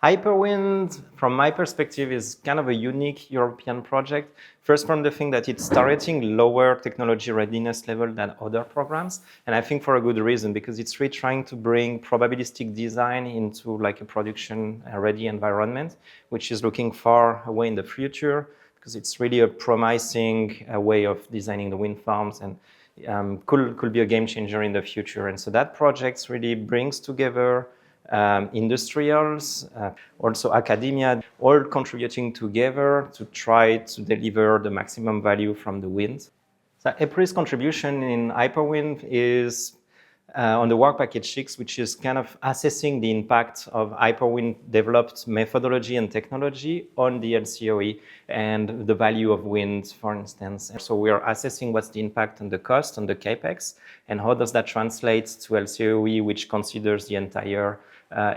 HIPERWIND, from my perspective, is kind of a unique European project. First, from the thing that it's targeting lower technology readiness level than other programs. And I think for a good reason, because it's really trying to bring probabilistic design into like a production-ready environment, which is looking far away in the future, because it's really a promising way of designing the wind farms and could be a game changer in the future. And so that project really brings together industrials, also academia, all contributing together to try to deliver the maximum value from the wind. So EPRI's contribution in HIPERWIND is on the work package 6, which is kind of assessing the impact of HIPERWIND developed methodology and technology on the LCOE and the value of wind, for instance. And so we are assessing what's the impact on the cost, on the capex, and how does that translate to LCOE, which considers the entire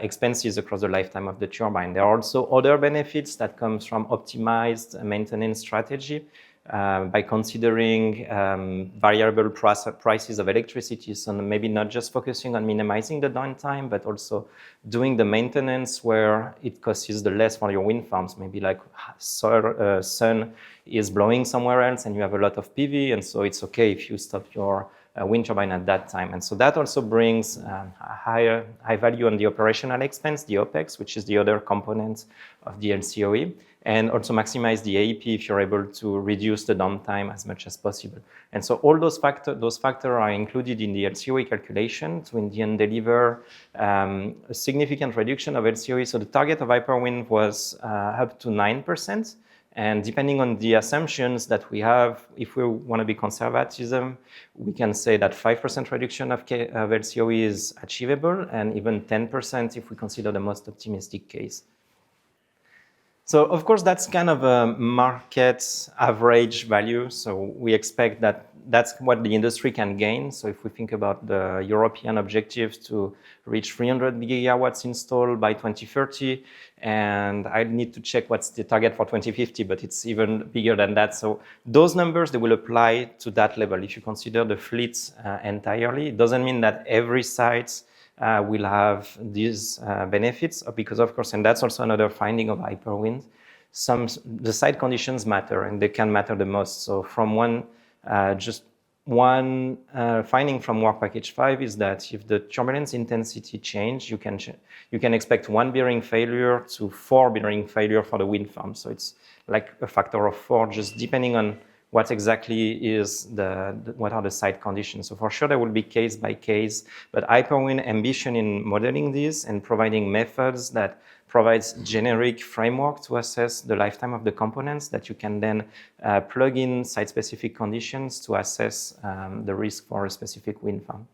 expenses across the lifetime of the turbine. There are also other benefits that comes from optimized maintenance strategy by considering variable prices of electricity, so maybe not just focusing on minimizing the downtime, but also doing the maintenance where it costs the less for your wind farms. Maybe like sun is blowing somewhere else and you have a lot of PV, and so it's okay if you stop your wind turbine at that time. And so that also brings high value on the operational expense, the OPEX, which is the other component of the LCOE, and also maximize the AEP if you're able to reduce the downtime as much as possible. And so all those factors are included in the LCOE calculation to in the end deliver a significant reduction of LCOE. So the target of HIPERWIND was up to 9%. And depending on the assumptions that we have, if we want to be conservatism, we can say that 5% reduction of LCOE is achievable, and even 10% if we consider the most optimistic case. So of course, that's kind of a market average value. So we expect that that's what the industry can gain. So if we think about the European objectives to reach 300 gigawatts installed by 2030, and I need to check what's the target for 2050, but it's even bigger than that. So those numbers, they will apply to that level. If you consider the fleet entirely, it doesn't mean that every site will have these benefits, because of course, and that's also another finding of HIPERWIND, the site conditions matter, and they can matter the most. So from one finding from work package 5 is that if the turbulence intensity change, you can expect 1 bearing failure to 4 bearing failure for the wind farm. So it's like a factor of 4, just depending on what exactly is what are the site conditions. So for sure there will be case by case, but HIPERWIND ambition in modeling this and providing methods that provides generic framework to assess the lifetime of the components that you can then plug in site-specific conditions to assess the risk for a specific wind farm.